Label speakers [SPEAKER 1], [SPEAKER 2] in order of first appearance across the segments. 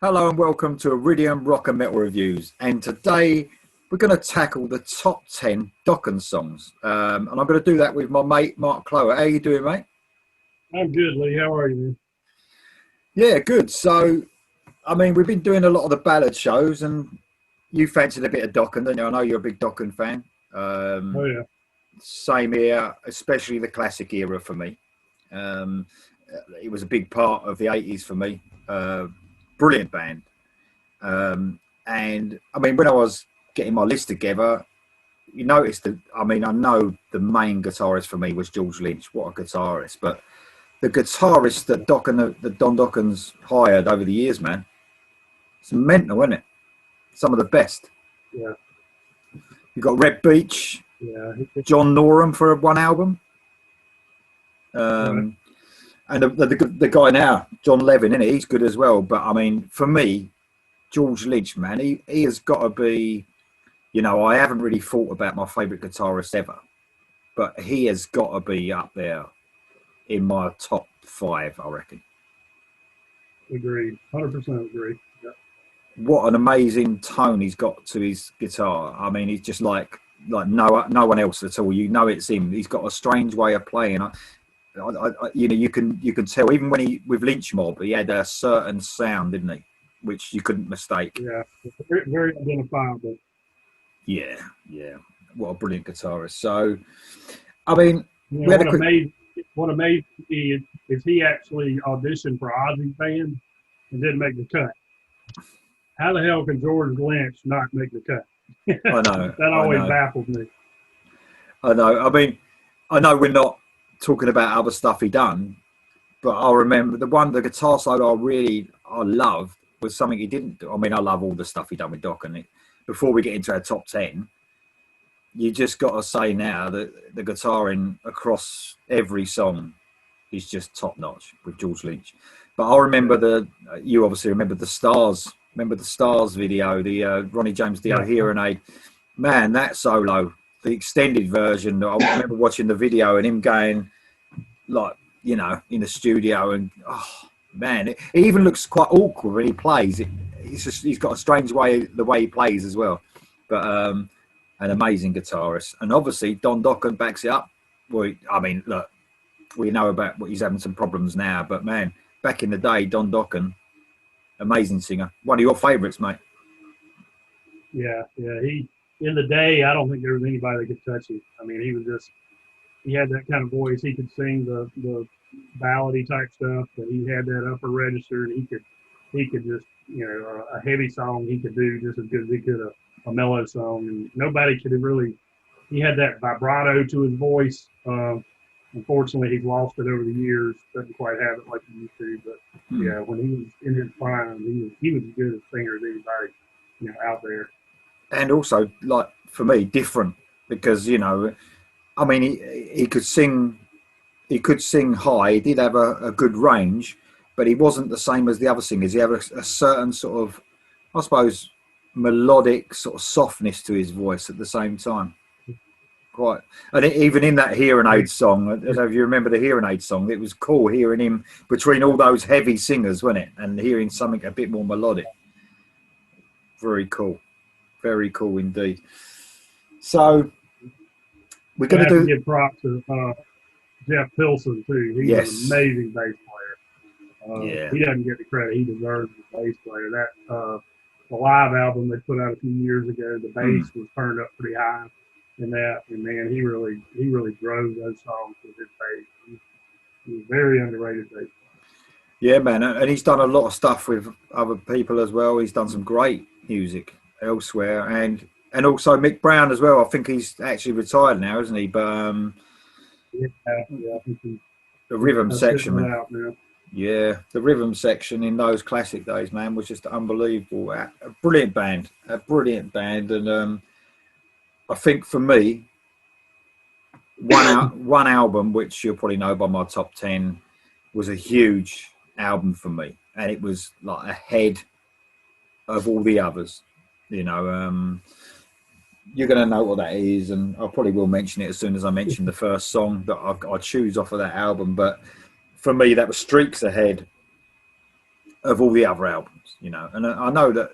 [SPEAKER 1] Hello and welcome to Iridium Rock and Metal Reviews. And today we're going to tackle the top 10 Dokken songs. And I'm going to do that with my mate, Mark Cloer. How you doing, mate?
[SPEAKER 2] I'm good, Lee. How are you, man?
[SPEAKER 1] Yeah, good. So, we've been doing a lot of the ballad shows and you fancied a bit of Dokken, didn't you? I know you're a big Dokken fan.
[SPEAKER 2] Oh yeah,
[SPEAKER 1] Same here, especially the classic era for me. Um, it was a big part of the 80s for me. Brilliant band. When I was getting my list together, you noticed that, I know the main guitarist for me was George Lynch. What a guitarist. But the guitarist that Don Dokken's hired over the years, man, it's mental, isn't it? Some of the best.
[SPEAKER 2] yeah,
[SPEAKER 1] You've got Red Beach,
[SPEAKER 2] yeah.
[SPEAKER 1] John Norum for one album.
[SPEAKER 2] Right.
[SPEAKER 1] And the guy now, John Levin, innit? He's good as well. But for me, George Lynch, man, he has got to be. I haven't really thought about my favourite guitarist ever, but he has got to be up there in my top five, I reckon.
[SPEAKER 2] Agreed. 100% agree. Yeah.
[SPEAKER 1] What an amazing tone he's got to his guitar. He's just like no one else at all. You know it's him. He's got a strange way of playing. You can tell even when he with Lynch Mob, he had a certain sound, didn't he? Which you couldn't mistake.
[SPEAKER 2] Yeah. Very, very identifiable.
[SPEAKER 1] Yeah, yeah. What a brilliant guitarist. So, I mean,
[SPEAKER 2] You
[SPEAKER 1] we
[SPEAKER 2] know
[SPEAKER 1] had a
[SPEAKER 2] what
[SPEAKER 1] quick.
[SPEAKER 2] amazed me is he actually auditioned for Ozzy's band and didn't make the cut. How the hell can George Lynch not make the cut?
[SPEAKER 1] I know,
[SPEAKER 2] That
[SPEAKER 1] I
[SPEAKER 2] always
[SPEAKER 1] know,
[SPEAKER 2] baffles me.
[SPEAKER 1] I know. I know we're not talking about other stuff he done, but I remember the guitar solo I loved was something he didn't do. I love all the stuff he done with Doc, and before we get into our top 10, you just got to say now that the guitaring across every song is just top notch with George Lynch. But I remember
[SPEAKER 2] Yeah.
[SPEAKER 1] you obviously remember the Stars. Remember the Stars video, the Ronnie James Dio
[SPEAKER 2] Yeah.
[SPEAKER 1] Hearing Aid. Man, that solo, the extended version. I remember watching the video and him going like, in the studio, and oh man, it even looks quite awkward when he plays. He's got a strange way the way he plays as well. But an amazing guitarist, and obviously Don Dokken backs it up. Well, look, we know about what he's having some problems now, but man, back in the day, Don Dokken, amazing singer, one of your favourites, mate.
[SPEAKER 2] Yeah. Yeah. He, in the day, I don't think there was anybody that could touch him. He had that kind of voice. He could sing the ballady type stuff, but he had that upper register, and he could just a heavy song he could do just as good as he could a mellow song, and nobody could have really. He had that vibrato to his voice. Unfortunately, he's lost it over the years. Doesn't quite have it like he used to. But yeah, when he was in his prime, he was as good a singer as anybody out there.
[SPEAKER 1] And also, like for me, different because he could sing. He could sing high. He did have a good range, but he wasn't the same as the other singers. He had a certain sort of, I suppose, melodic sort of softness to his voice at the same time. Quite, and even in that Hearing Aid song, I don't know if you remember the Hearing Aid song. It was cool hearing him between all those heavy singers, wasn't it? And hearing something a bit more melodic. Very cool indeed. So we're
[SPEAKER 2] I
[SPEAKER 1] going
[SPEAKER 2] have
[SPEAKER 1] to
[SPEAKER 2] to
[SPEAKER 1] do
[SPEAKER 2] give props to Jeff Pilson too. He's
[SPEAKER 1] yes,
[SPEAKER 2] an amazing bass player.
[SPEAKER 1] yeah.
[SPEAKER 2] He doesn't get the credit he deserves as a bass player. The live album they put out a few years ago, the bass was turned up pretty high in that, and man, he really drove those songs with his bass. He was very underrated bass.
[SPEAKER 1] Yeah, man, and he's done a lot of stuff with other people as well. He's done some great music elsewhere, and also Mick Brown as well. I think he's actually retired now, isn't he? But
[SPEAKER 2] Yeah, yeah, I think
[SPEAKER 1] the rhythm
[SPEAKER 2] he's sitting
[SPEAKER 1] section,
[SPEAKER 2] it
[SPEAKER 1] man.
[SPEAKER 2] out now.
[SPEAKER 1] Yeah, the rhythm section in those classic days, man, was just unbelievable. A brilliant band, and I think for me, one album which you'll probably know by my top 10 was a huge album for me, and it was like ahead of all the others. You know, you're going to know what that is, and I probably will mention it as soon as I mention the first song that I choose off of that album. But for me, that was Streaks Ahead. of all the other albums, you know. And I know that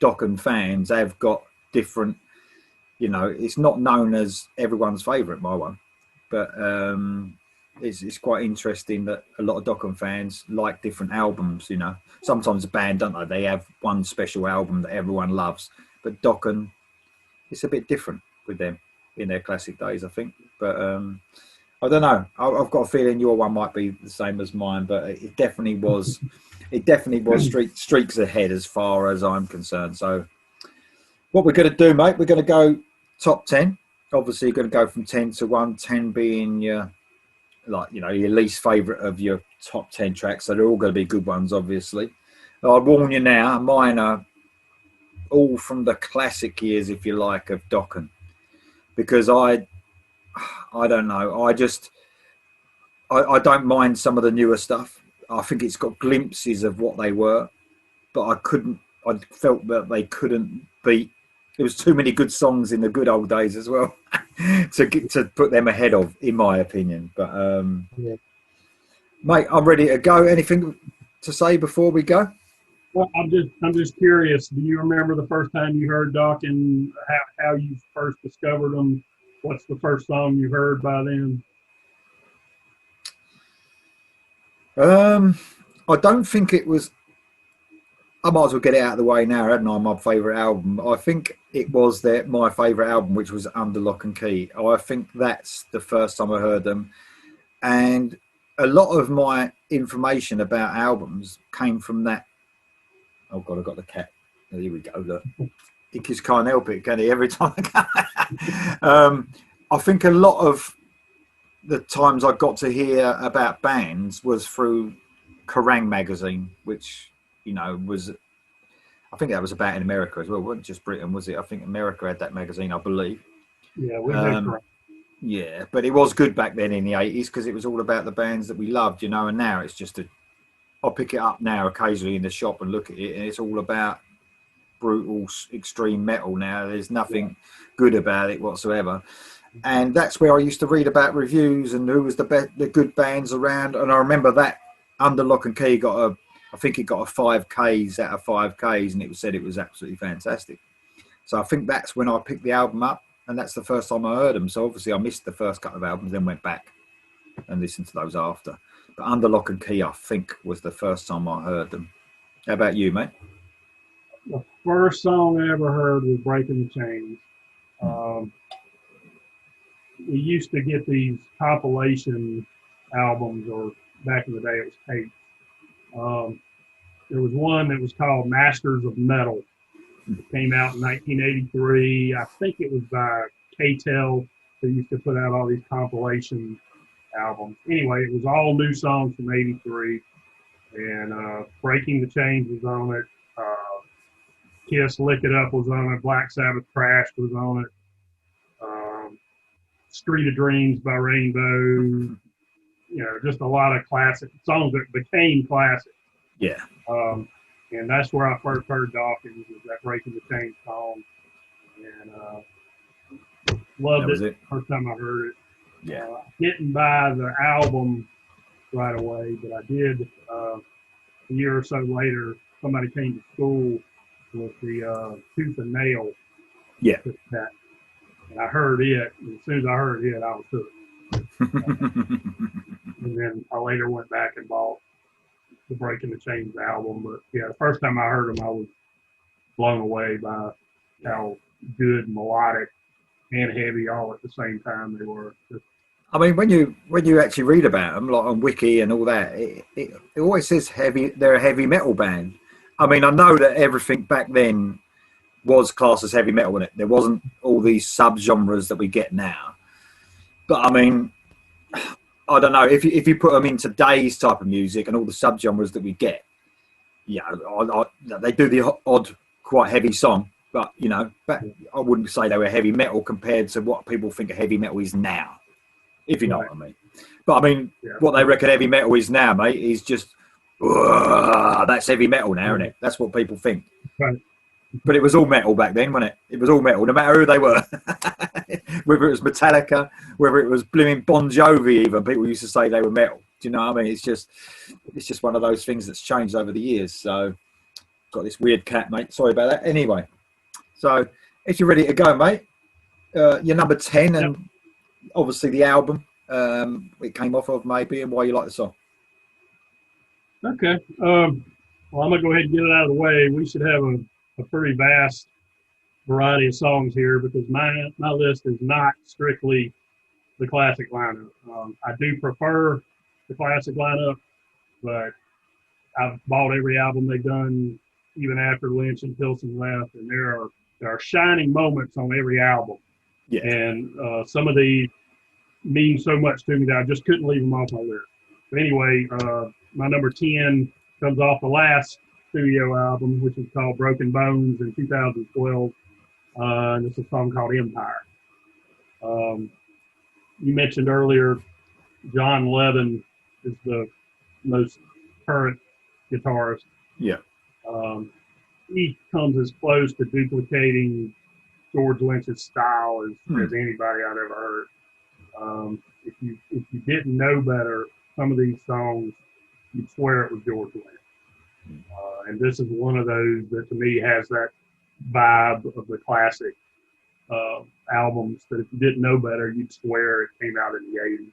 [SPEAKER 1] Dokken fans have got different, you know, it's not known as everyone's favourite, my one, but it's quite interesting that a lot of Dokken fans like different albums, you know. Sometimes a band, don't they? They have one special album that everyone loves, but Dokken, it's a bit different with them in their classic days, I think. But I don't know. I've got a feeling your one might be the same as mine, but it definitely was. It definitely was streaks ahead as far as I'm concerned. So what we're going to do, mate, we're going to go top 10. Obviously, you're going to go from 10 to 1, 10 being your, like, you know, your least favourite of your top 10 tracks. So they're all going to be good ones, obviously. I warn you now, mine are all from the classic years, if you like, of Dokken. Because I don't know. I don't mind some of the newer stuff. I think it's got glimpses of what they were, but I felt that they couldn't beat. There was too many good songs in the good old days as well to put them ahead of, in my opinion. But
[SPEAKER 2] Yeah.
[SPEAKER 1] mate, I'm ready to go. Anything to say before we go?
[SPEAKER 2] Well, I'm just curious. Do you remember the first time you heard Dokken? How you first discovered them? What's the first song you heard by them?
[SPEAKER 1] I don't think it was. I might as well get it out of the way now, hadn't I? My favourite album. I think it was my favourite album, which was Under Lock and Key. I think that's the first time I heard them, and a lot of my information about albums came from that. Oh God, I got the cat. Oh, here we go. Look, he just can't help it, can he? Every time I think a lot of the times I got to hear about bands was through Kerrang magazine, which, you know, was, I think that was about in America as well. It wasn't just Britain, was it? I think America had that magazine, I believe.
[SPEAKER 2] Yeah, we had
[SPEAKER 1] yeah, but it was good back then in the 80s because it was all about the bands that we loved, you know, and now it's just I'll pick it up now occasionally in the shop and look at it, and it's all about brutal, extreme metal now. There's nothing good about it whatsoever. And that's where I used to read about reviews and who was the good bands around. And I remember that Under Lock and Key I think it got a 5Ks out of 5Ks, and it said it was absolutely fantastic. So I think that's when I picked the album up, and that's the first time I heard them. So obviously I missed the first couple of albums, then went back and listened to those after. But Under Lock and Key, I think, was the first time I heard them. How about you, mate?
[SPEAKER 2] The first song I ever heard was Breaking the Chains. We used to get these compilation albums, or back in the day it was tapes. There was one that was called Masters of Metal. It came out in 1983. I think it was by K-Tel. They used to put out all these compilation albums. Anyway, it was all new songs from 83. And Breaking the Chains was on it. Kiss Lick It Up was on it. Black Sabbath Crash was on it. Street of Dreams by Rainbow. You know, just a lot of classic songs that became classic.
[SPEAKER 1] Yeah.
[SPEAKER 2] And that's where I first heard Dokken, was that Breaking the Chains song. And loved it first time I heard it.
[SPEAKER 1] Yeah.
[SPEAKER 2] Didn't buy the album right away, but I did a year or so later. Somebody came to school with the Tooth and Nail.
[SPEAKER 1] Yeah.
[SPEAKER 2] And I heard it. And as soon as I heard it, I was hooked. And then I later went back and bought the Breaking the Chains album. But yeah, the first time I heard them, I was blown away by how good, melodic, and heavy all at the same time they were.
[SPEAKER 1] I mean, when you actually read about them, like on Wiki and all that, it always says heavy. They're a heavy metal band. I mean, I know that everything back then was classed as heavy metal in it. There wasn't all these subgenres that we get now. But I mean, I don't know if you put them in today's type of music and all the subgenres that we get. Yeah, they do the odd, quite heavy song, but you know, I wouldn't say they were heavy metal compared to what people think of heavy metal is now, if you know what I mean. But I mean, what they reckon heavy metal is now, mate, is just that's heavy metal now, isn't it? That's what people think.
[SPEAKER 2] Right.
[SPEAKER 1] But it was all metal back then, wasn't it? It was all metal, no matter who they were. Whether it was Metallica, whether it was blooming Bon Jovi even, people used to say they were metal. Do you know what I mean? It's just one of those things that's changed over the years. So got this weird cat, mate. Sorry about that. Anyway, so if you're ready to go, mate, you're number 10, and obviously the album it came off of, maybe, and why you like the song.
[SPEAKER 2] Okay. Well, I'm gonna go ahead and get it out of the way. We should have a pretty vast variety of songs here because my list is not strictly the classic lineup. I do prefer the classic lineup, but I've bought every album they've done, even after Lynch and Pilson left, and there are shining moments on every album.
[SPEAKER 1] Yeah.
[SPEAKER 2] And some of these mean so much to me that I just couldn't leave them off my list. But anyway, my number 10 comes off the last studio album, which is called Broken Bones in 2012. And it's a song called Empire. You mentioned earlier John Levin is the most current guitarist.
[SPEAKER 1] Yeah.
[SPEAKER 2] He comes as close to duplicating George Lynch's style as anybody I've ever heard. If you didn't know better, some of these songs, you'd swear it was George Lynch. And this is one of those that to me has that vibe of the classic albums that if you didn't know better, you'd swear it came out in the 80s.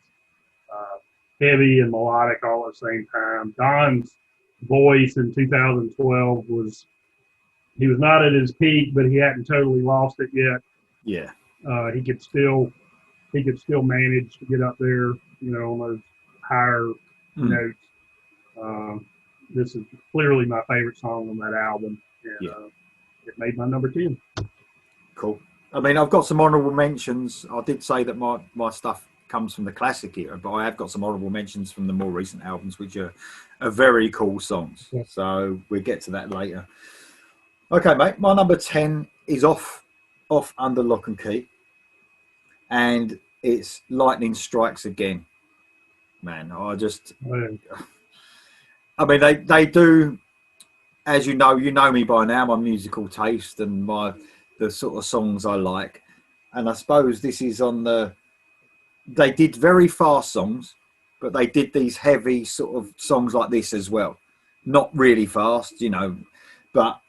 [SPEAKER 2] Heavy and melodic all at the same time. Don's voice in 2012 was not at his peak, but he hadn't totally lost it yet.
[SPEAKER 1] Yeah.
[SPEAKER 2] He could still manage to get up there, on those higher notes. This is clearly my favorite song on that album, and it made my number 10.
[SPEAKER 1] Cool. I mean, I've got some honourable mentions. I did say that my stuff comes from the classic era, but I have got some honourable mentions from the more recent albums, which are very cool songs. Yeah. So we'll get to that later. Okay, mate. My number 10 is off Under Lock and Key, and it's Lightning Strikes Again. Man, I mean, they do, as you know me by now, my musical taste and the sort of songs I like. And I suppose this is they did very fast songs, but they did these heavy sort of songs like this as well. Not really fast, but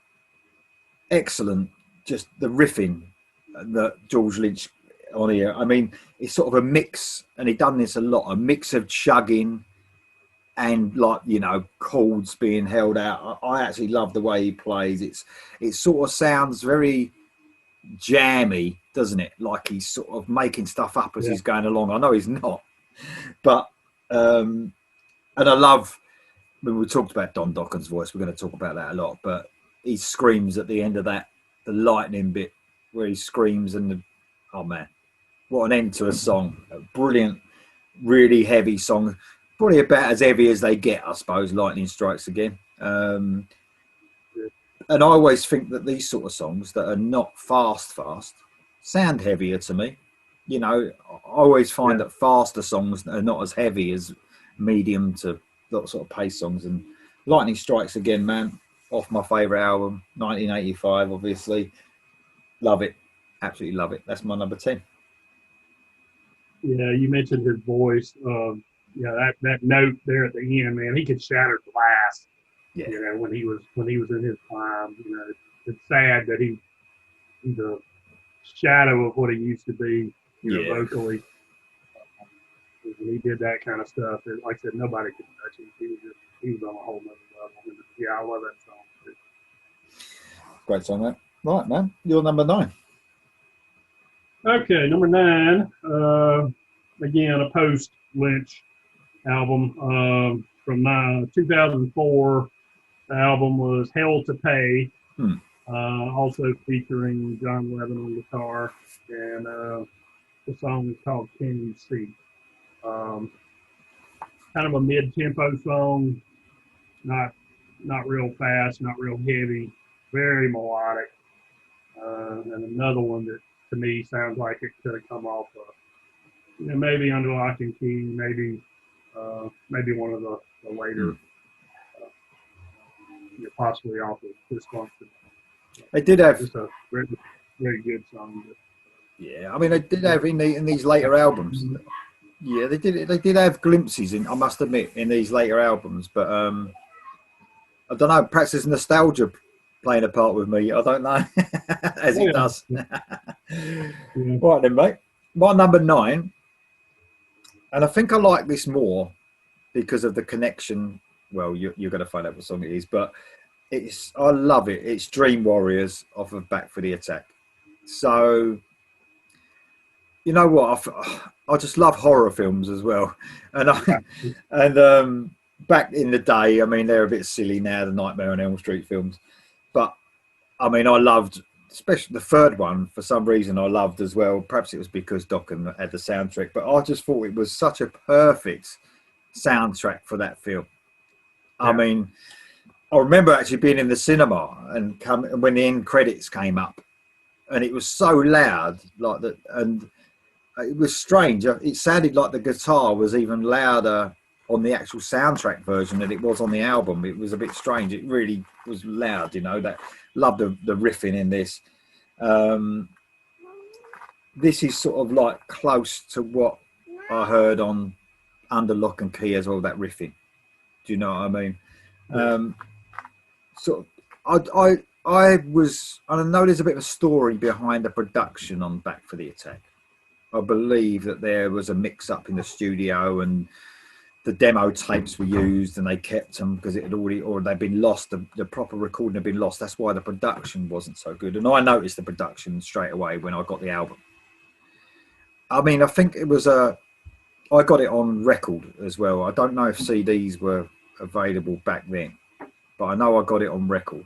[SPEAKER 1] excellent. Just the riffing that George Lynch on here. I mean, it's sort of a mix, and he done this a lot, a mix of chugging and chords being held out. I actually love the way he plays. It sort of sounds very jammy, doesn't it? Like he's sort of making stuff up as he's going along. I know he's not, but and I love when we talked about Don Dokken's voice. We're going to talk about that a lot, but he screams at the end of that, the lightning bit where he screams, and oh man, what an end to a song! A brilliant, really heavy song. Probably about as heavy as they get, I suppose. Lightning Strikes Again. And I always think that these sort of songs that are not fast sound heavier to me. I always find that faster songs are not as heavy as medium to that sort of pace songs. And Lightning Strikes Again, man, off my favourite album, 1985, obviously. Love it. Absolutely love it. That's my number 10.
[SPEAKER 2] Yeah, you mentioned his voice. That note there at the end, man, he could shatter glass.
[SPEAKER 1] Yeah.
[SPEAKER 2] When he was in his prime, it's sad that he's a shadow of what he used to be, vocally. When he did that kind of stuff, like I said, nobody could touch him. He was on a whole nother level. Yeah, I love that song too.
[SPEAKER 1] Great song, that. Right, man. You're number 9.
[SPEAKER 2] Okay, number 9. Again, a post-Lynch album from 2004. The album was Hell to Pay, also featuring John Levin on guitar, and the song is called Can You See? Kind of a mid-tempo song, not real fast, not real heavy, very melodic, and another one that to me sounds like it could have come off maybe Under Lock and Key, maybe one of the later. Possibly off of Dysfunction.
[SPEAKER 1] They did have
[SPEAKER 2] just a very, very good song.
[SPEAKER 1] Yeah, I mean, they did have in these later albums. Yeah, they did. They did have glimpses in, I must admit, in these later albums, but I don't know. Perhaps there's nostalgia playing a part with me. I don't know, as it does.
[SPEAKER 2] Yeah.
[SPEAKER 1] Right then, mate. My number 9, and I think I like this more because of the connection. Well, you're going to find out what song it is, but I love it. It's Dream Warriors off of Back for the Attack. So, you know what? I just love horror films as well, and back in the day, I mean, they're a bit silly now, the Nightmare on Elm Street films, but I mean, I loved, especially the third one, for some reason I loved as well. Perhaps it was because Dokken had the soundtrack, but I just thought it was such a perfect soundtrack for that film. Yeah. I mean, I remember actually being in the cinema and when the end credits came up, and it was so loud, like that, and it was strange. It sounded like the guitar was even louder on the actual soundtrack version than it was on the album. It was a bit strange. It really was loud, you know. That loved the riffing in this. This is sort of like close to what I heard on Under Lock and Key as well. That riffing. Do you know what I mean? So I know there's a bit of a story behind the production on Back for the Attack. I believe that there was a mix-up in the studio and the demo tapes were used and they kept them because it had already, or they'd been lost. The proper recording had been lost. That's why the production wasn't so good. And I noticed the production straight away when I got the album. I mean, I think it was I got it on record as well. I don't know if CDs were available back then, but I know I got it on record.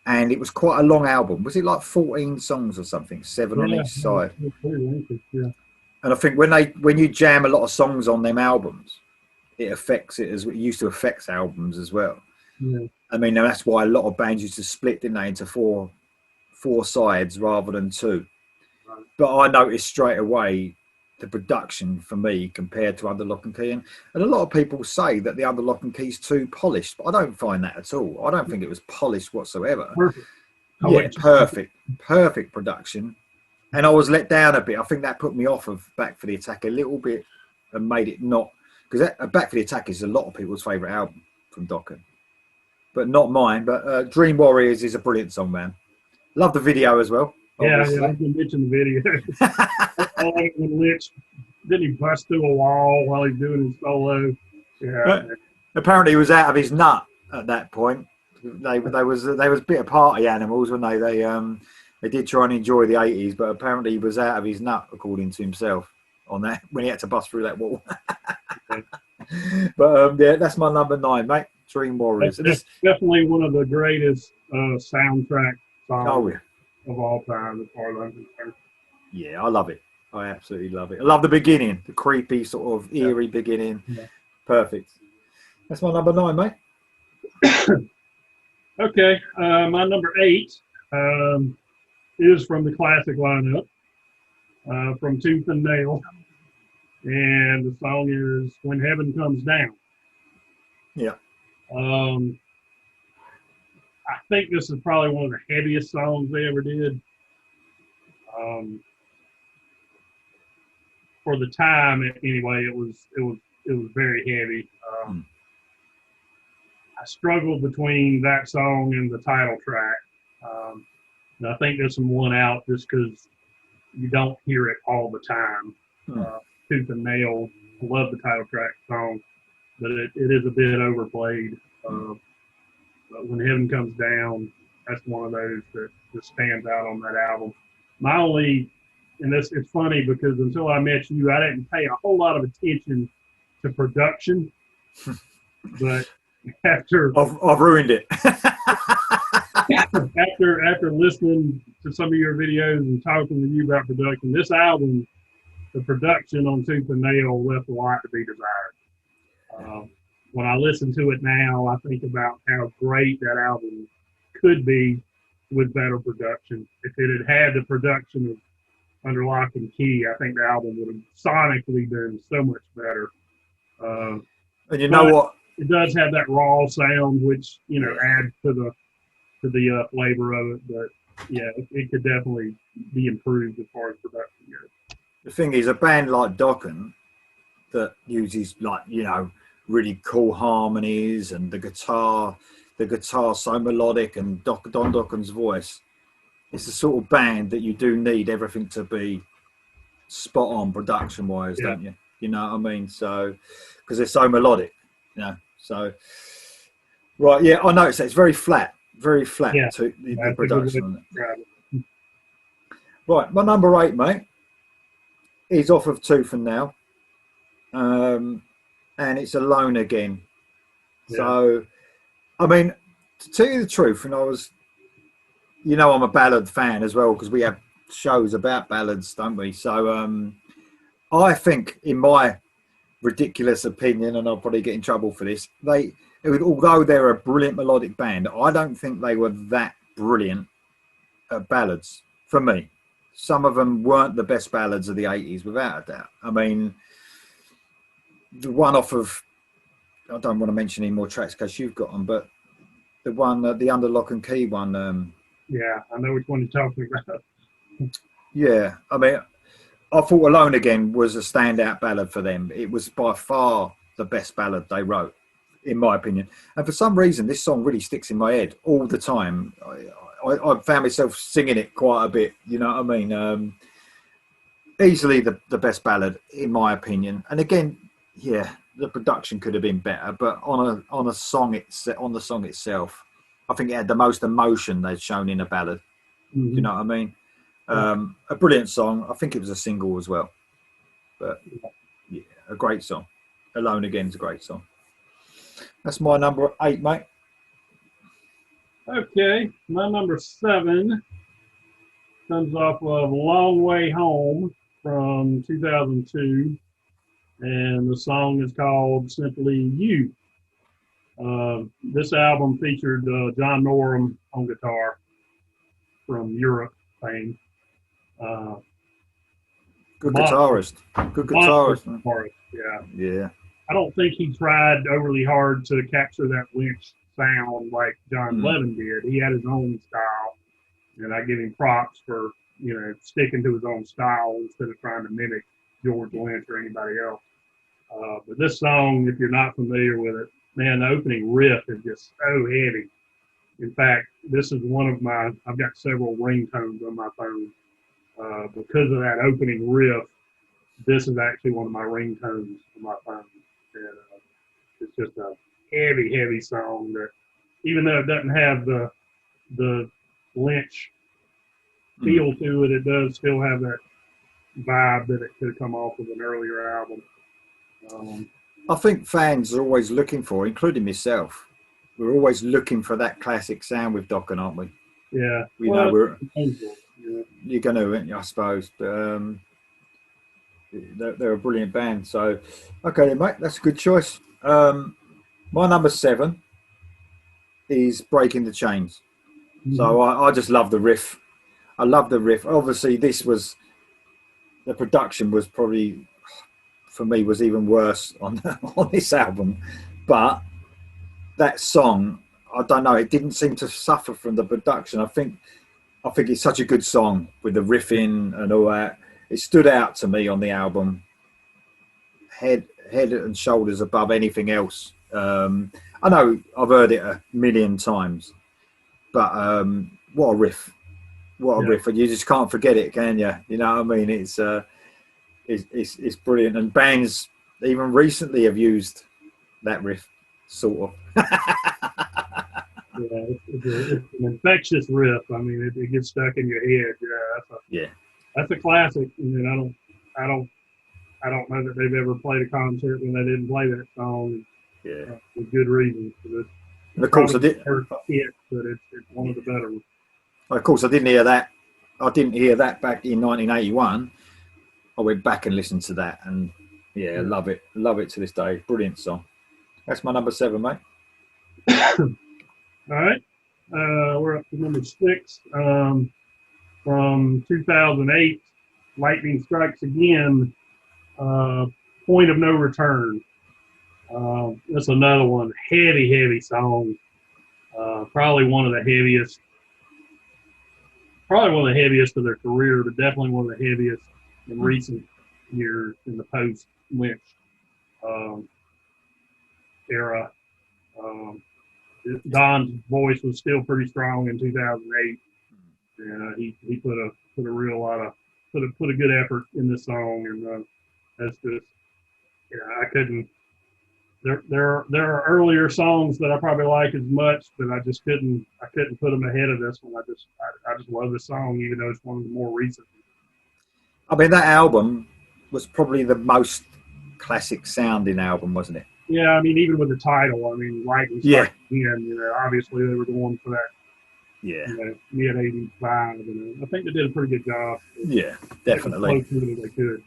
[SPEAKER 1] And it was quite a long album. Was it like 14 songs or something? 7 on each side.
[SPEAKER 2] Yeah.
[SPEAKER 1] And I think when you jam a lot of songs on them albums, it affects it as it used to affect albums as well.
[SPEAKER 2] Yeah.
[SPEAKER 1] I mean, that's why a lot of bands used to split, didn't they, into four sides rather than 2. Right. But I noticed straight away the production for me compared to Under Lock and Key. And a lot of people say that the Under Lock and Key's too polished, but I don't find that at all. I don't think it was polished whatsoever.
[SPEAKER 2] Perfect.
[SPEAKER 1] Yeah, perfect production. And I was let down a bit. I think that put me off of Back for the Attack a little bit and made it not, because Back for the Attack is a lot of people's favourite album from Dokken, but not mine. But Dream Warriors is a brilliant song, man. Love the video as well. Obviously.
[SPEAKER 2] Yeah, I can mention the video. When Lynch, didn't he bust through a wall while he's doing his solo? Yeah.
[SPEAKER 1] Apparently, he was out of his nut at that point. They was a bit of party animals, weren't they? They did try and enjoy the 80s, but apparently he was out of his nut, according to himself, on that when he had to bust through that wall. But yeah, that's my number 9, mate. Dream Warriors.
[SPEAKER 2] That's definitely one of the greatest soundtrack songs of all time, as far as I'm concerned.
[SPEAKER 1] Yeah, I love it. I absolutely love it. I love the beginning, the creepy sort of eerie beginning. Yeah. Perfect. That's my number 9, mate.
[SPEAKER 2] Okay, my number 8 is from the classic lineup, from Tooth and Nail, and the song is "When Heaven Comes Down."
[SPEAKER 1] Yeah.
[SPEAKER 2] I think this is probably one of the heaviest songs they ever did. For the time, anyway, it was very heavy. I struggled between that song and the title track. And I think this one won out just because you don't hear it all the time. Tooth and Nail, I love the title track song, but it is a bit overplayed. But When Heaven Comes Down, that's one of those that just stands out on that album. My only, and it's funny because until I met you, I didn't pay a whole lot of attention to production, but after
[SPEAKER 1] I've ruined it.
[SPEAKER 2] after listening to some of your videos and talking to you about production, this album, the production on Tooth and Nail left a lot to be desired. When I listen to it now, I think about how great that album could be with better production. If it had the production of Under Lock and Key, I think the album would have sonically been so much better.
[SPEAKER 1] And you know what?
[SPEAKER 2] It does have that raw sound, which adds to the flavor of it. But yeah, it could definitely be improved as far as production goes.
[SPEAKER 1] The thing is, a band like Dokken, that uses like, you know, really cool harmonies, and the guitar so melodic, and Don Dokken's voice. It's the sort of band that you do need everything to be spot on production wise, don't you? You know what I mean? So, because they're so melodic, you know. So, right, yeah, I noticed that it's very flat to the production on it. Right, my number 8, mate, is off of Tooth and Nail, and it's Alone Again. Yeah. So, I mean, to tell you the truth, and I was, you know, I'm a ballad fan as well, because we have shows about ballads, don't we? So, I think, in my ridiculous opinion, and I'll probably get in trouble for this, although they're a brilliant melodic band, I don't think they were that brilliant at ballads for me. Some of them weren't the best ballads of the 80s, without a doubt. I mean, the one off of, I don't want to mention any more tracks because you've got them, but the one, the Under Lock and Key one.
[SPEAKER 2] Yeah, I know which one you're talking about.
[SPEAKER 1] Yeah, I mean, I thought Alone Again was a standout ballad for them. It was by far the best ballad they wrote, in my opinion. And for some reason, this song really sticks in my head all the time. I found myself singing it quite a bit, you know what I mean? Easily the best ballad, in my opinion. And again, yeah, the production could have been better, but on the song itself, I think it had the most emotion they'd shown in a ballad. Mm-hmm. You know what I mean? A brilliant song. I think it was a single as well. But yeah, a great song. Alone Again is a great song. That's my number 8, mate.
[SPEAKER 2] Okay, my number 7 comes off of Long Way Home from 2002, and the song is called Simply You. This album featured John Norum on guitar from Europe fame.
[SPEAKER 1] Good guitarist. Yeah.
[SPEAKER 2] I don't think he tried overly hard to capture that Lynch sound like John Levin did. He had his own style, and I give him props for, you know, sticking to his own style instead of trying to mimic George Lynch or anybody else. But this song, if you're not familiar with it, man, the opening riff is just so heavy. In fact, this is one of my, I've got several ringtones on my phone. Because of that opening riff, this is actually one of my ringtones on my phone. And, it's just a heavy, heavy song that, even though it doesn't have the Lynch feel to it, it does still have that vibe that it could have come off of an earlier album.
[SPEAKER 1] I think fans are always looking for, including myself, we're always looking for that classic sound with Dokken, aren't we?
[SPEAKER 2] Yeah.
[SPEAKER 1] We know you're going to, I suppose. But they're a brilliant band. So, okay, then, mate, that's a good choice. My number 7 is Breaking the Chains. So I just love the riff. I love the riff. Obviously, the production was probably, for me, was even worse on this album. But that song, I don't know, it didn't seem to suffer from the production. I think it's such a good song with the riffing and all that. It stood out to me on the album, head and shoulders above anything else. I know I've heard it a million times, but what a riff! What a riff! And you just can't forget it, can you? You know what I mean? It's brilliant, and bands even recently have used that riff, sort of.
[SPEAKER 2] Yeah, it's an infectious riff. I mean, it gets stuck in your head. That's a classic. I mean, I don't know that they've ever played a concert when they didn't play that song.
[SPEAKER 1] Yeah,
[SPEAKER 2] with good reason.
[SPEAKER 1] And of course, I did.
[SPEAKER 2] But it's one of the better ones.
[SPEAKER 1] Of course, I didn't hear that. I didn't hear that back in 1981. I went back and listened to that, and yeah, love it to this day. Brilliant song. That's my number 7, mate.
[SPEAKER 2] All right, we're up to number 6 from 2008. Lightning Strikes Again. Point of No Return. That's another one. Heavy song. Probably one of the heaviest. Probably one of the heaviest of their career, but definitely one of the heaviest in recent years in the post-Lynch um, era. Um, Don's voice was still pretty strong in 2008, and he put a real lot of put a good effort in this song, and that's just I couldn't. There are earlier songs that I probably like as much, but I couldn't put them ahead of this one. I just love this song, even though it's one of the more recent.
[SPEAKER 1] I mean, that album was probably the most classic sounding album, wasn't it?
[SPEAKER 2] Yeah, I mean, even with the title, I mean, Lightning Strike Again, obviously they were going for that, mid '80s vibe, and I think they did a pretty good job.
[SPEAKER 1] Yeah, definitely.
[SPEAKER 2] As close to it as they could.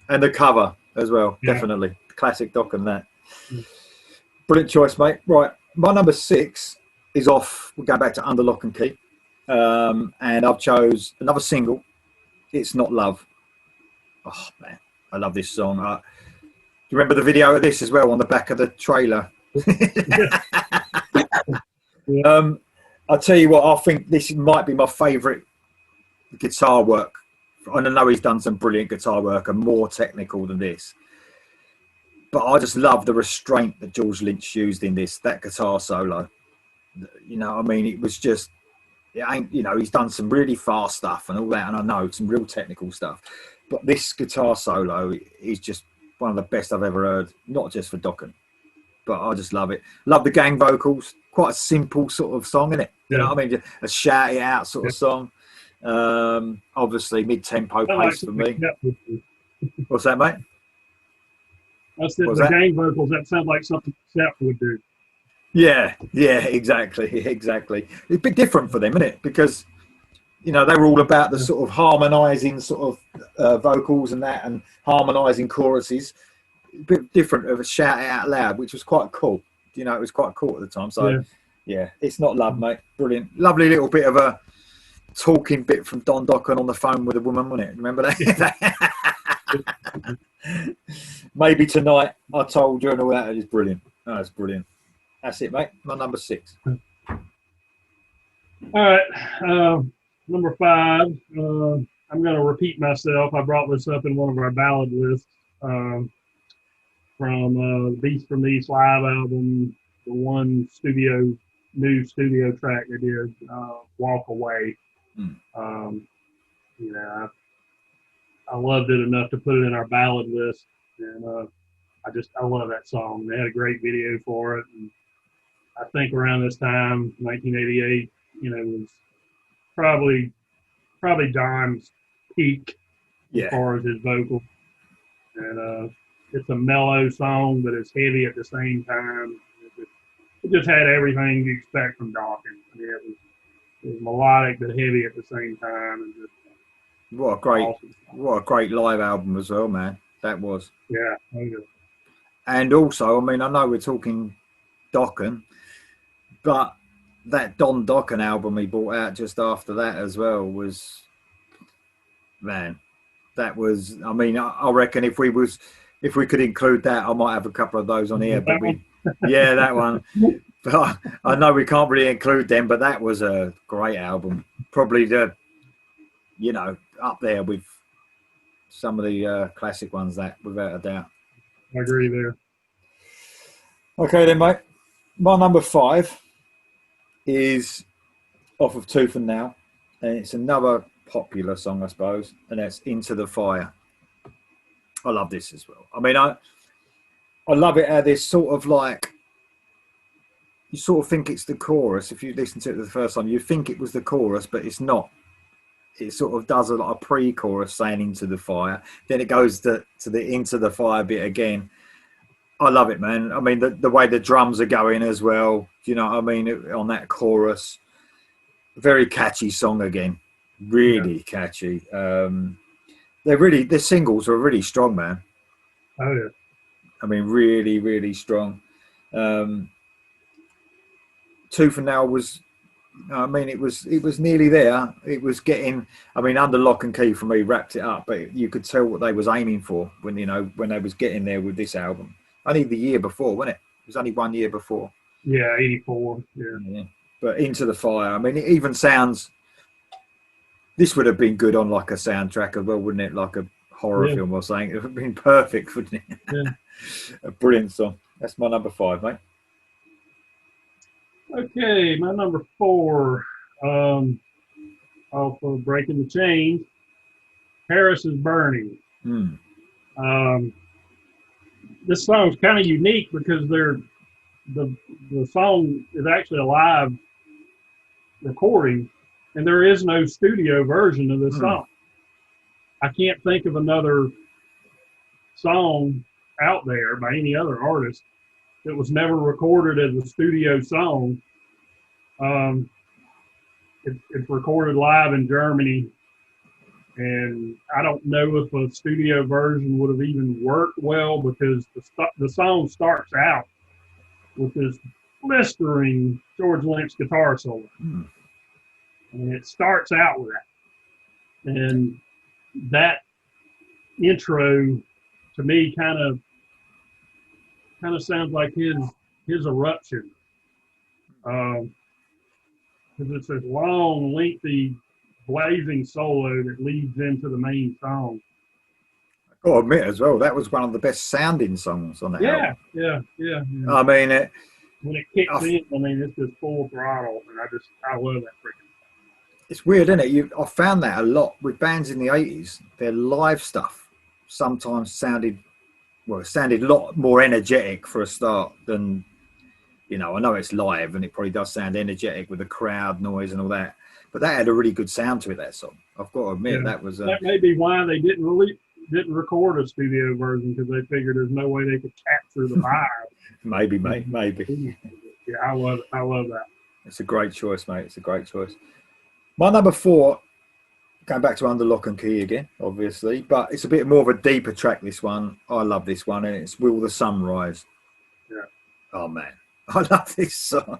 [SPEAKER 1] And the cover as well, definitely. Classic Dokken, that. Yeah. Brilliant choice, mate. Right, my number 6 is off. We'll go back to Under Lock and Key. And I've chose another single. It's Not Love. Oh, man, I love this song. Do you remember the video of this as well on the back of the trailer? I'll tell you what, I think this might be my favourite guitar work. I know he's done some brilliant guitar work and more technical than this. But I just love the restraint that George Lynch used in that guitar solo. I mean, it was just, he's done some really fast stuff and all that, and I know some real technical stuff. But this guitar solo is just one of the best I've ever heard, not just for Dokken, but I just love it. Love the gang vocals. Quite a simple sort of song, isn't it? You know what I mean? Just a shout it out sort of song. Obviously, mid-tempo pace for me. What's that, mate?
[SPEAKER 2] I said the gang vocals, that sounds like something Seth would do.
[SPEAKER 1] Yeah, exactly. It's a bit different for them, isn't it? Because, they were all about the sort of harmonising sort of vocals and that, and harmonising choruses. A bit different of a shout it out loud, which was quite cool. It was quite cool at the time. So, yeah, It's Not Love, mate. Brilliant. Lovely little bit of a talking bit from Don Dokken on the phone with a woman, wasn't it? Remember that? Maybe Tonight, I Told You, and all that is brilliant. Oh, that's brilliant. That's it, mate. My number 6.
[SPEAKER 2] All right. Number 5. I'm going to repeat myself. I brought this up in one of our ballad lists from Beast from the East live album, the one new studio track they did, Walk Away. I loved it enough to put it in our ballad list, and I love that song. They had a great video for it, and I think around this time, 1988, was probably Don's peak as far as his vocal. And it's a mellow song, but it's heavy at the same time. It just had everything you expect from Dokken. I mean, it was melodic but heavy at the same time, and just
[SPEAKER 1] what a great live album as well, man. That was.
[SPEAKER 2] Yeah.
[SPEAKER 1] And also, I mean, I know we're talking Dokken, but that Don Dokken album he brought out just after that as well was, man, that was. I mean, I reckon if we could include that, I might have a couple of those on here. But that one. But I know we can't really include them, but that was a great album. Probably up there with some of the classic ones, that without a doubt.
[SPEAKER 2] I agree there.
[SPEAKER 1] Okay then, mate. My number 5 is off of Tooth and Nail, and it's another popular song, I suppose, and that's Into the Fire. I love this as well. I mean, I love it how this sort of like, you sort of think it's the chorus. If you listen to it the first time, you think it was the chorus, but it's not. It sort of does a lot of pre-chorus saying Into the Fire. Then it goes to the Into the Fire bit again. I love it, man. I mean, the way the drums are going as well. You know what I mean? On that chorus. Very catchy song again. Really catchy. The singles are really strong, man.
[SPEAKER 2] Oh, yeah.
[SPEAKER 1] I mean, really, really strong. Tooth and Nail was, I mean, it was nearly there. It was getting, I mean, Under Lock and Key for me wrapped it up, but you could tell what they was aiming for when they was getting there with this album. Only the year before, wasn't it? It was only 1 year before.
[SPEAKER 2] Yeah, 84. Yeah.
[SPEAKER 1] But Into the Fire, I mean, it even sounds, this would have been good on like a soundtrack as well, wouldn't it? Like a horror film or something. It would have been perfect, wouldn't it? A brilliant song. That's my number 5, mate.
[SPEAKER 2] Okay, my number 4, off of Breaking the Chains, Paris is Burning. This song's kind of unique because the song is actually a live recording, and there is no studio version of this song. I can't think of another song out there by any other artist that was never recorded as a studio song. It's recorded live in Germany, and I don't know if a studio version would have even worked well because the song starts out with this blistering George Lynch guitar solo. And it starts out with that. And that intro to me kind of sounds like his eruption. Because it's this long, lengthy, blazing solo that leads into the main song.
[SPEAKER 1] I've got to admit as well, that was one of the best sounding songs on that album.
[SPEAKER 2] Yeah.
[SPEAKER 1] I mean,
[SPEAKER 2] when it kicks in, I mean, it's just full throttle, and I love that freaking.
[SPEAKER 1] It's weird, isn't it? I found that a lot with bands in the 80s. Their live stuff sometimes sounded a lot more energetic for a start than, I know it's live and it probably does sound energetic with the crowd noise and all that. But that had a really good sound to it, that song. I've got to admit, that was...
[SPEAKER 2] that may be why they didn't record a studio version, because they figured there's no way they could capture the vibe.
[SPEAKER 1] Maybe, mate, maybe.
[SPEAKER 2] Yeah, I love that.
[SPEAKER 1] It's a great choice, mate. It's a great choice. My number 4, going back to Under Lock and Key again, obviously, but it's a bit more of a deeper track, this one. I love this one, and it's Will the Sun Rise.
[SPEAKER 2] Yeah.
[SPEAKER 1] Oh, man. I love this song.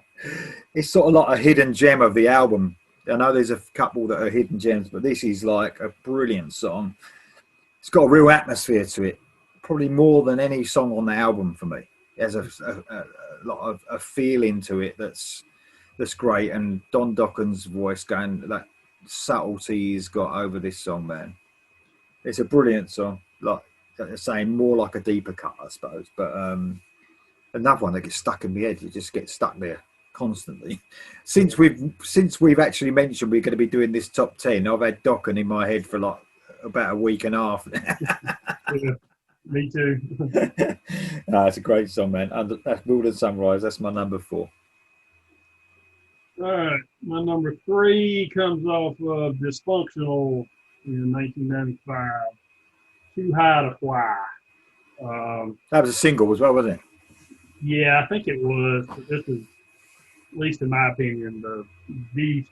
[SPEAKER 1] It's sort of like a hidden gem of the album. I know there's a couple that are hidden gems, but this is like a brilliant song. It's got a real atmosphere to it, probably more than any song on the album for me. It has a lot of a feeling to it that's great, and Don Dokken's voice going, that subtlety he's got over this song, man. It's a brilliant song. Like they're saying, more like a deeper cut, I suppose. But another one that gets stuck in my head. You just get stuck there constantly. Since we've actually mentioned we're going to be doing this top 10, I've had Dokken in my head for like about a week and a half.
[SPEAKER 2] Yeah, me too.
[SPEAKER 1] No, it's a great song, man. That's Will the Sunrise. That's my number 4.
[SPEAKER 2] All right, my number 3 comes off of Dysfunctional in 1995. Too High to Fly.
[SPEAKER 1] That was a single as well, wasn't it?
[SPEAKER 2] Yeah, I think it was. But this is, at least in my opinion, the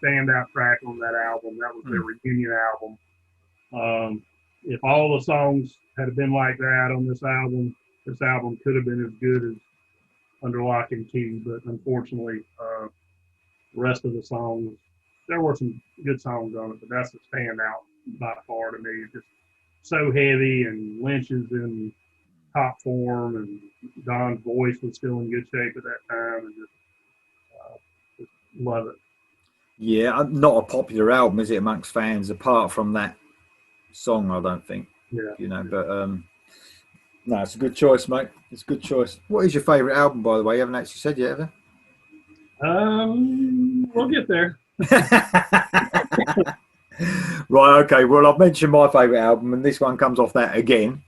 [SPEAKER 2] standout track on that album. That was their reunion album. If all the songs had been like that on this album could have been as good as Under Lock and Key. But unfortunately, the rest of the songs, there were some good songs on it, but that's the standout by far to me. It's just so heavy, and Lynch is in top form, and Don's voice was still in good shape at that time, and just love it.
[SPEAKER 1] Yeah, not a popular album, is it, amongst fans, apart from that song, I don't think.
[SPEAKER 2] Yeah.
[SPEAKER 1] But no, it's a good choice, mate. It's a good choice. What is your favourite album, by the way? You haven't actually said yet, have you?
[SPEAKER 2] We'll get there.
[SPEAKER 1] Right, okay. Well, I've mentioned my favourite album, and this one comes off that again.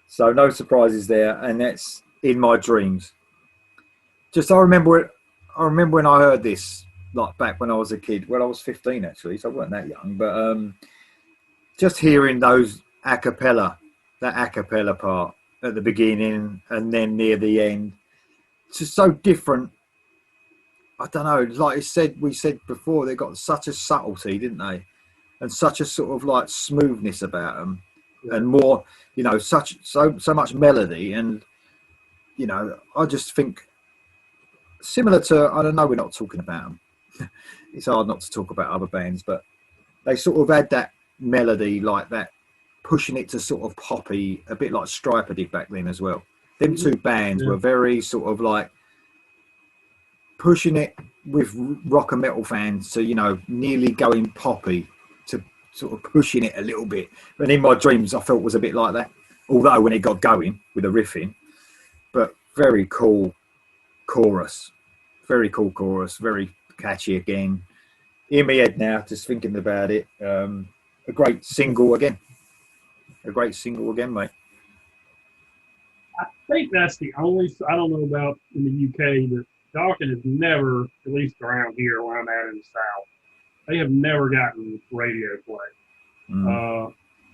[SPEAKER 1] So no surprises there, and that's In My Dreams. Just I remember when I heard this, like back when I was a kid. Well, I was 15 actually, so I wasn't that young. But just hearing those that a cappella part at the beginning and then near the end, it's just so different. I don't know. Like we said before, they got such a subtlety, didn't they? And such a sort of like smoothness about them. Yeah. And more, so much melody, and I just think similar to, I don't know, we're not talking about them. It's hard not to talk about other bands, but they sort of had that melody like that, pushing it to sort of poppy, a bit like Stryper did back then as well. Them two bands were very sort of like pushing it with rock and metal fans to, nearly going poppy, to sort of pushing it a little bit. And In My Dreams, I felt was a bit like that. Although when it got going with the riffing, very cool chorus. Very cool chorus. Very catchy again. In my head now, just thinking about it. A great single again. A great single again, mate.
[SPEAKER 2] I think that's the only, I don't know about in the UK, but Dokken has never, at least around here where I'm at in the South, they have never gotten radio play.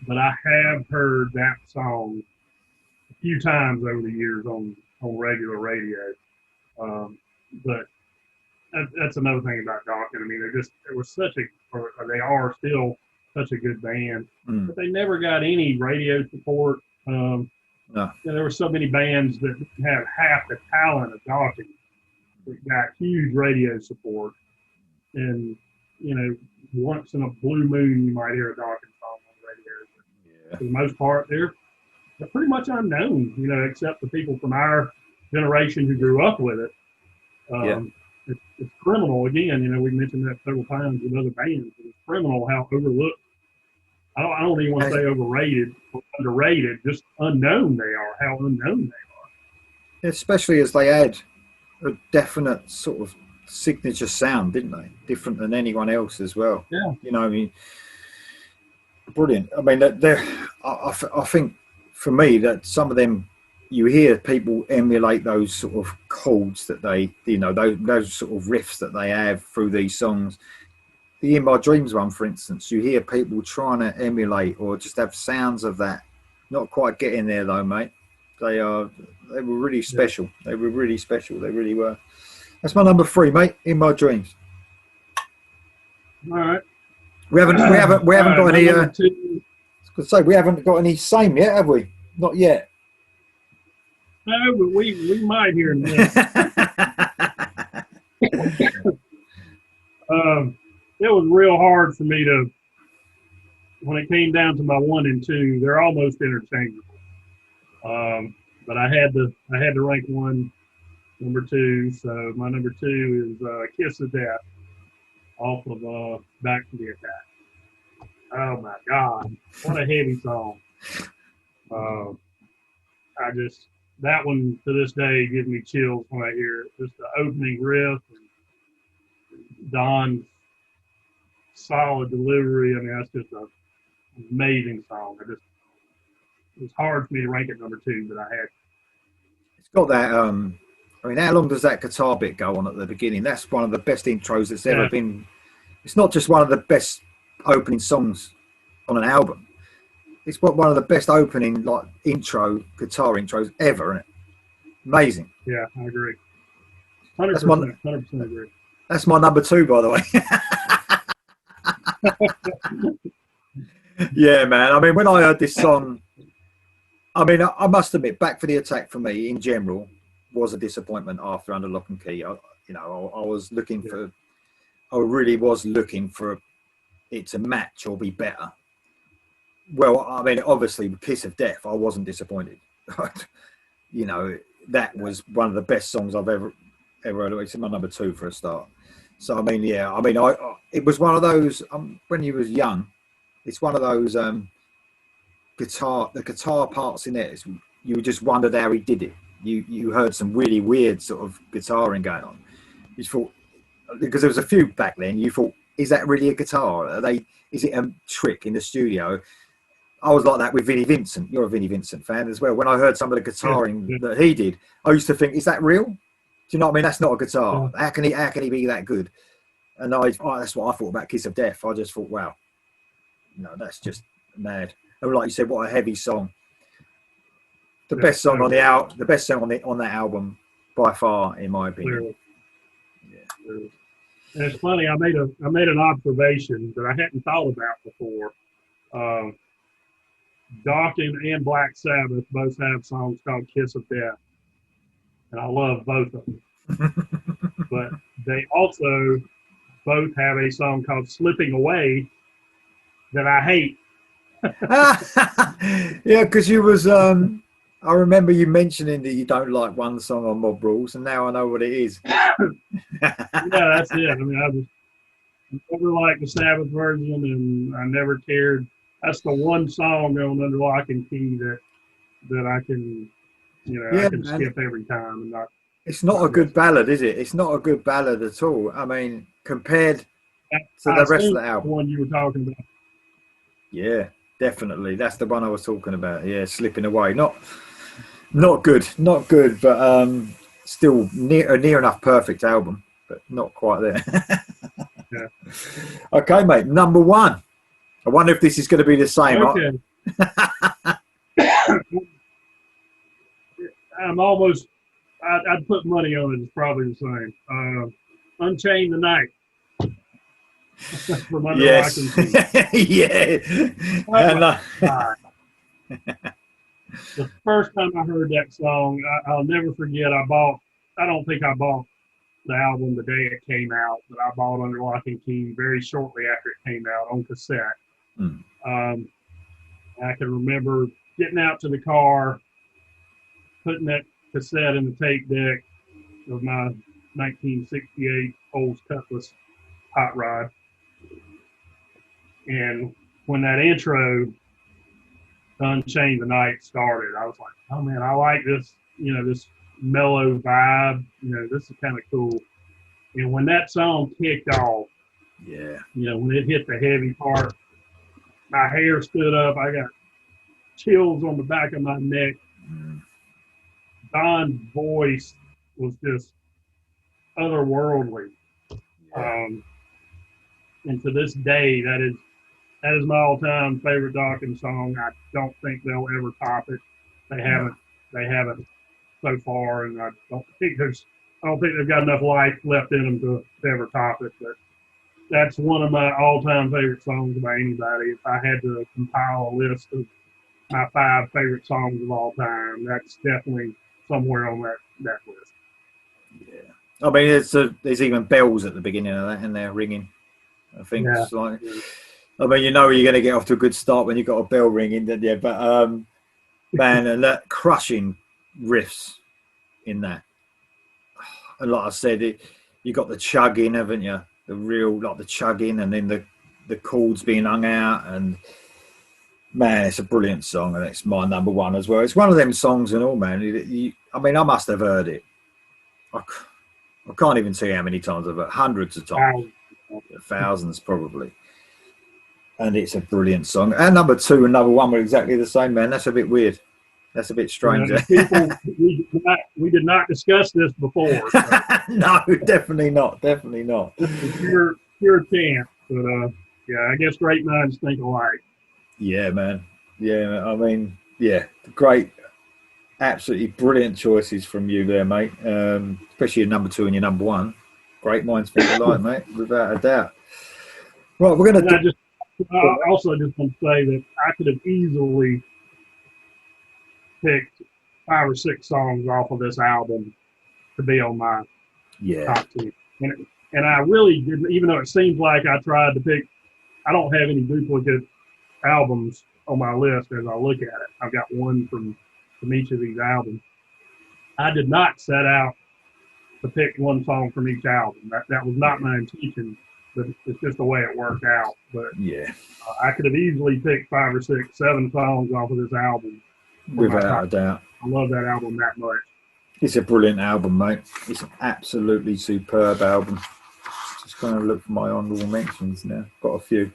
[SPEAKER 2] But I have heard that song a few times over the years on regular radio. But that's another thing about Dokken. I mean, they were such a, or they are still such a good band, but they never got any radio support.
[SPEAKER 1] No.
[SPEAKER 2] There were so many bands that have half the talent of Dokken that got huge radio support. And, once in a blue moon, you might hear a Dokken song on the radio. But for the most part, they're pretty much unknown, except the people from our generation who grew up with it. It's criminal, again, we mentioned that several times with other bands. It's criminal how overlooked, I don't even want to say overrated or underrated, just unknown they are, how unknown they are.
[SPEAKER 1] Especially as they had a definite sort of signature sound, didn't they? Different than anyone else as well.
[SPEAKER 2] Yeah.
[SPEAKER 1] I mean, brilliant. I mean, I think for me that some of them, you hear people emulate those sort of chords that they, those sort of riffs that they have through these songs. The In My Dreams one, for instance, you hear people trying to emulate or just have sounds of that. Not quite getting there though, mate. They were really special. Yeah. They were really special. They really were. That's my number 3, mate. In My Dreams.
[SPEAKER 2] All right.
[SPEAKER 1] We haven't got any. I was going to say we haven't got any same yet, have we? Not yet.
[SPEAKER 2] No, but we might hear in a minute. It was real hard for me to, when it came down to my 1 and 2, they're almost interchangeable. But I had to rank one number 2. So my number 2 is "Kiss of Death" off of "Back to the Attack." Oh my God, what a heavy song! That one to this day gives me chills when I hear it. Just the opening riff, and Don's solid delivery. I mean, that's just an amazing song. It's hard for me to rank it number 2, but I had.
[SPEAKER 1] It's got that. I mean, how long does that guitar bit go on at the beginning? That's one of the best intros that's ever been. It's not just one of the best opening songs on an album. It's one of the best opening guitar intros ever, isn't it? Amazing.
[SPEAKER 2] Yeah, I agree. 100%, 100% agree.
[SPEAKER 1] That's my number 2, by the way. Yeah, man. I mean, when I heard this song, I mean, I must admit, Back for the Attack for me in general was a disappointment after Under Lock and Key. I was looking for, I really was looking for it to match or be better. Well, I mean, obviously, with Kiss of Death, I wasn't disappointed. That was one of the best songs I've ever heard. It's my number 2 for a start. So, I mean, it was one of those, when you was young, it's one of those the guitar parts in it, you just wondered how he did it. You heard some really weird sort of guitaring going on. You thought, because there was a few back then, you thought, is that really a guitar? Is it a trick in the studio? I was like that with Vinnie Vincent. You're a Vinnie Vincent fan as well. When I heard some of the guitaring that he did, I used to think, is that real? Do you know what I mean? That's not a guitar. Yeah. How can he be that good? And that's what I thought about Kiss of Death. I just thought, wow, that's just mad. And like you said, what a heavy song. The best song on that album by far, in my opinion.
[SPEAKER 2] Yeah. And it's funny. I made an observation that I hadn't thought about before. Dokken and Black Sabbath both have songs called "Kiss of Death," and I love both of them. But they also both have a song called "Slipping Away" that I hate.
[SPEAKER 1] Yeah, because you was. I remember you mentioning that you don't like one song on Mob Rules, and now I know what it is.
[SPEAKER 2] Yeah, that's it. I mean, I never liked the Sabbath version, and I never cared. That's the one song on Under Lock and Key that I can You know, I
[SPEAKER 1] Yeah,
[SPEAKER 2] can
[SPEAKER 1] man.
[SPEAKER 2] skip every time and not.
[SPEAKER 1] It's not a good ballad, is it? It's not a good ballad at all. I mean, compared to
[SPEAKER 2] I
[SPEAKER 1] the rest of
[SPEAKER 2] assume
[SPEAKER 1] the
[SPEAKER 2] the
[SPEAKER 1] album.
[SPEAKER 2] one you were talking about.
[SPEAKER 1] Yeah, definitely. That's the one I was talking about. Yeah, Slipping Away. Not good. Not good, but still near enough perfect album, but not quite there.
[SPEAKER 2] Yeah.
[SPEAKER 1] Okay, mate. Number one. I wonder if this is going to be the same.
[SPEAKER 2] Okay. I'm almost. I'd put money on it. It's probably the same. Unchain the Night from Under Lock
[SPEAKER 1] Yes.
[SPEAKER 2] and Key.
[SPEAKER 1] Yeah.
[SPEAKER 2] Oh
[SPEAKER 1] And,
[SPEAKER 2] my God. The first time I heard that song, I'll never forget. I don't think I bought the album the day it came out, but I bought Under Lock and Key very shortly after it came out on cassette. I can remember getting out to the car, putting that cassette in the tape deck of my 1968 Olds Cutlass hot rod. And when that intro, Unchained the Night, started, I was like, oh man, I like this, this mellow vibe. This is kind of cool. And when that song kicked off,
[SPEAKER 1] yeah.
[SPEAKER 2] When it hit the heavy part, my hair stood up. I got chills on the back of my neck. Don's voice was just otherworldly.
[SPEAKER 1] Yeah.
[SPEAKER 2] And to this day, that is my all-time favorite Dokken song. I don't think they'll ever top it. They haven't so far, and I don't think they've got enough life left in them to ever top it. But that's one of my all-time favorite songs by anybody. If I had to compile a list of my 5 favorite songs of all time, that's definitely somewhere on that list.
[SPEAKER 1] Yeah. I mean, there's even bells at the beginning of that, and they're ringing. I think it's like, I mean, you're going to get off to a good start when you've got a bell ringing, don't you? But man, and that crushing riffs in that, and like I said, you got the chugging, haven't you? The real, like the chugging, and then the chords being hung out, and man, it's a brilliant song, and it's my number one as well. It's one of them songs and all, man. I mean, I must have heard it. I can't even tell you how many times I've heard it. Hundreds of times. Thousands probably. And it's a brilliant song. And number 2 and number 1 were exactly the same, man. That's a bit weird. That's a bit strange.
[SPEAKER 2] People, we did not discuss this before. So.
[SPEAKER 1] No, definitely not. Definitely not.
[SPEAKER 2] Pure chance. But yeah, I guess great minds think alike.
[SPEAKER 1] Yeah, man. Yeah, I mean, yeah, great, absolutely brilliant choices from you there, mate. Especially your number 2 and your number 1. Great minds think alike, mate, without a doubt. Right, we're going to.
[SPEAKER 2] I also just want to say that I could have easily picked 5 or 6 songs off of this album to be on my top 10. And I really didn't, even though it seems like I tried to pick, I don't have any duplicate albums on my list as I look at it. I've got one from each of these albums. I did not set out to pick one song from each album. That was not my intention, but it's just the way it worked out. But I could have easily picked 5 or 6, 7 songs off of this album.
[SPEAKER 1] Without a doubt.
[SPEAKER 2] I love that album that much.
[SPEAKER 1] It's a brilliant album, mate. It's an absolutely superb album. Just going to look for my honourable mentions now. Got a few.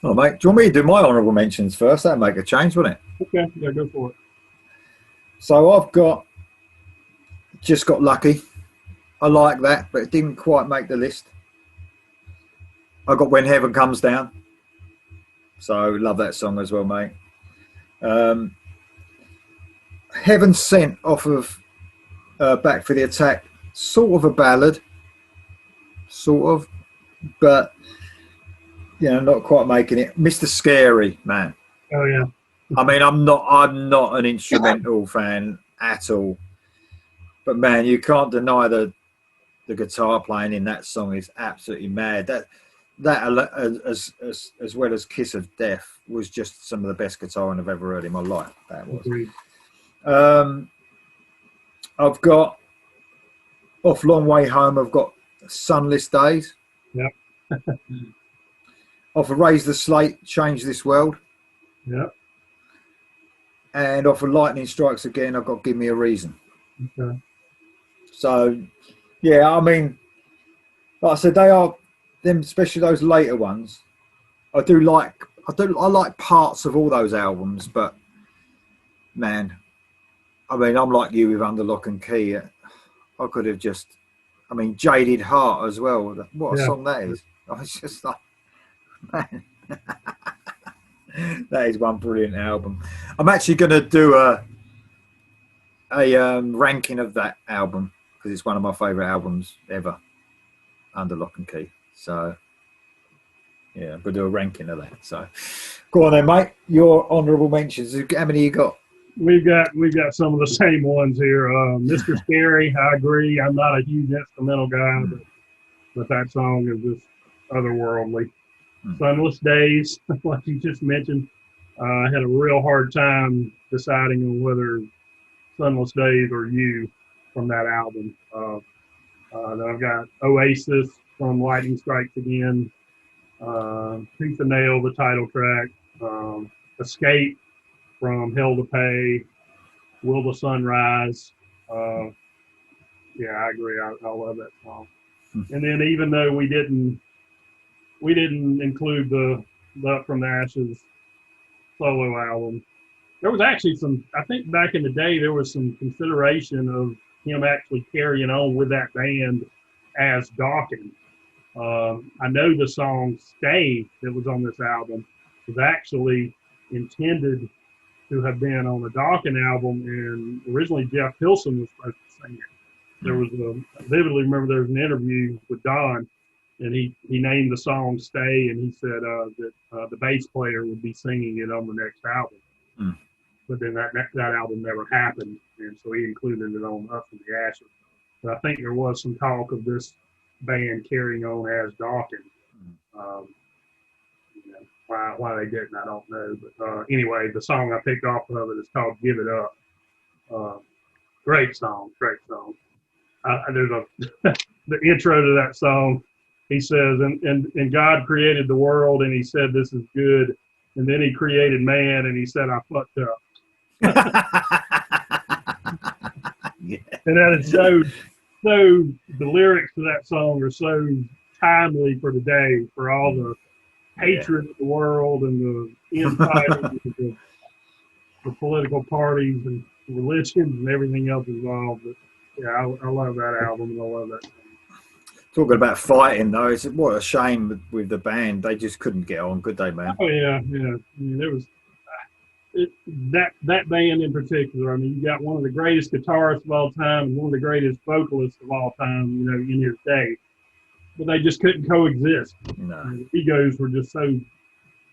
[SPEAKER 1] Oh, mate, do you want me to do my honourable mentions first? That'd make a change, wouldn't it?
[SPEAKER 2] Okay, yeah, go for it.
[SPEAKER 1] So I've just got lucky. I like that, but it didn't quite make the list. I got When Heaven Comes Down. So love that song as well, mate. Heaven Sent off of Back for the Attack. Sort of a ballad. Sort of. But, not quite making it. Mr. Scary, man.
[SPEAKER 2] Oh, yeah.
[SPEAKER 1] I mean, I'm not an instrumental fan at all. But, man, you can't deny the guitar playing in that song is absolutely mad. That as well as Kiss of Death was just some of the best guitaring I've ever heard in my life. That was.
[SPEAKER 2] Agreed.
[SPEAKER 1] I've got off Long Way Home. I've got Sunless Days.
[SPEAKER 2] Yep.
[SPEAKER 1] Off of Raise the Slate, Change This World.
[SPEAKER 2] Yep.
[SPEAKER 1] and off of Lightning Strikes Again, I've got Give Me a Reason.
[SPEAKER 2] Okay.
[SPEAKER 1] So, yeah, I mean, like I said, they are them, especially those later ones. I like parts of all those albums, but man, I mean, I'm like you with Under Lock and Key. I could have just, I mean, Jaded Heart as well. What a song that is! I was just like, man, that is one brilliant album. I'm actually going to do a ranking of that album because it's one of my favourite albums ever, Under Lock and Key. So, yeah, I'm going to do a ranking of that. So, go on then, mate. Your honourable mentions. How many you got?
[SPEAKER 2] We've got some of the same ones here. Mr. Scary, I agree. I'm not a huge instrumental guy, but that song is just otherworldly. Sunless Days, like you just mentioned, I had a real hard time deciding on whether Sunless Days or You from that album. Then I've got Oasis from Lightning Strikes Again, Tooth and Nail, the title track, Escape from Hell to Pay, Will the Sun Rise. Yeah, I agree. I love that song. And then even though we didn't include the Up from the Ashes solo album, there was actually some, I think back in the day, there was some consideration of him actually carrying on with that band as Dokken. I know the song Stay that was on this album was actually intended to have been on the Dokken album, and originally Jeff Pilson was supposed to sing it. There was I vividly remember there was an interview with Don, and he named the song Stay, and he said that the bass player would be singing it on the next album. But then that album never happened, and so he included it on Up from the Ashes. But I think there was some talk of this band carrying on as Dokken. Why they didn't, I don't know. But anyway, the song I picked off of it is called Give It Up. Great song. There's the intro to that song. He says, and God created the world, and he said, this is good. And then he created man, and he said, I fucked up.
[SPEAKER 1] Yeah.
[SPEAKER 2] And that is so, the lyrics to that song are so timely for today, for all the hatred of the world and the infighting of the political parties and religions and everything else involved. But yeah, I love that album, and I love that song. Talking
[SPEAKER 1] about fighting, though, it's what a shame with the band. They just couldn't get on, could they, man?
[SPEAKER 2] Oh yeah. I mean, there was that band in particular. I mean, you got one of the greatest guitarists of all time and one of the greatest vocalists of all time, in his day. But they just couldn't coexist.
[SPEAKER 1] No.
[SPEAKER 2] The egos were just so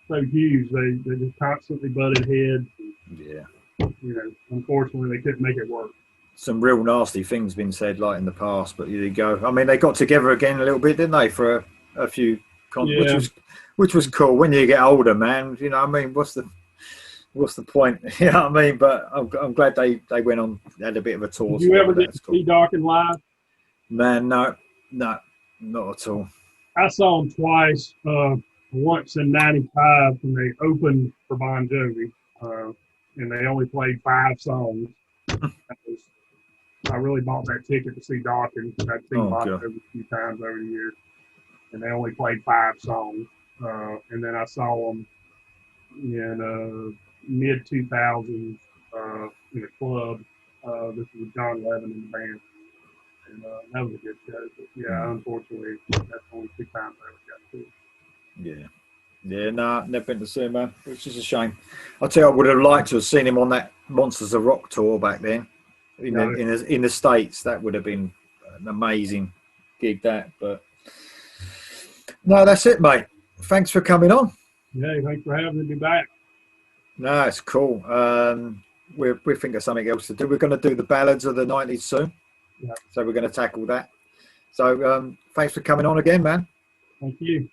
[SPEAKER 2] huge. They just constantly butted heads.
[SPEAKER 1] Yeah.
[SPEAKER 2] Unfortunately, they couldn't make it work.
[SPEAKER 1] Some real nasty things been said, like in the past, but here you go. I mean, they got together again a little bit, didn't they, for a few, which was cool. When you get older, man, I mean, what's the point? You know what I mean? But I'm glad they went on, had a bit of a tour.
[SPEAKER 2] Did you ever get to see Dokken live?
[SPEAKER 1] Man, no, not at all.
[SPEAKER 2] I saw them twice. Once in '95 when they opened for Bon Jovi, and they only played 5 songs. I really bought that ticket to see Dokken. I'd seen Bon Jovi a few times over the years, and they only played 5 songs. And then I saw them in mid 2000s in a club. This was John Levin in the band, and that was a good show. But yeah, unfortunately, that's only 2 times I ever got to.
[SPEAKER 1] Yeah, never been to see him, man. It's just a shame. I'll tell you, I would have liked to have seen him on that Monsters of Rock tour back then. In the States, that would have been an amazing gig, but no, that's it, mate. Thanks for coming on.
[SPEAKER 2] Yeah, thanks for having me back.
[SPEAKER 1] No, it's cool. We're thinking of something else to do. We're going to do the ballads of the 90s soon.
[SPEAKER 2] Yeah.
[SPEAKER 1] So we're going to tackle that. So thanks for coming on again, man.
[SPEAKER 2] Thank you.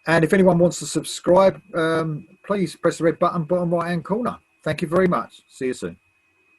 [SPEAKER 1] And if anyone wants to subscribe, please press the red button bottom right-hand corner. Thank you very much. See you soon.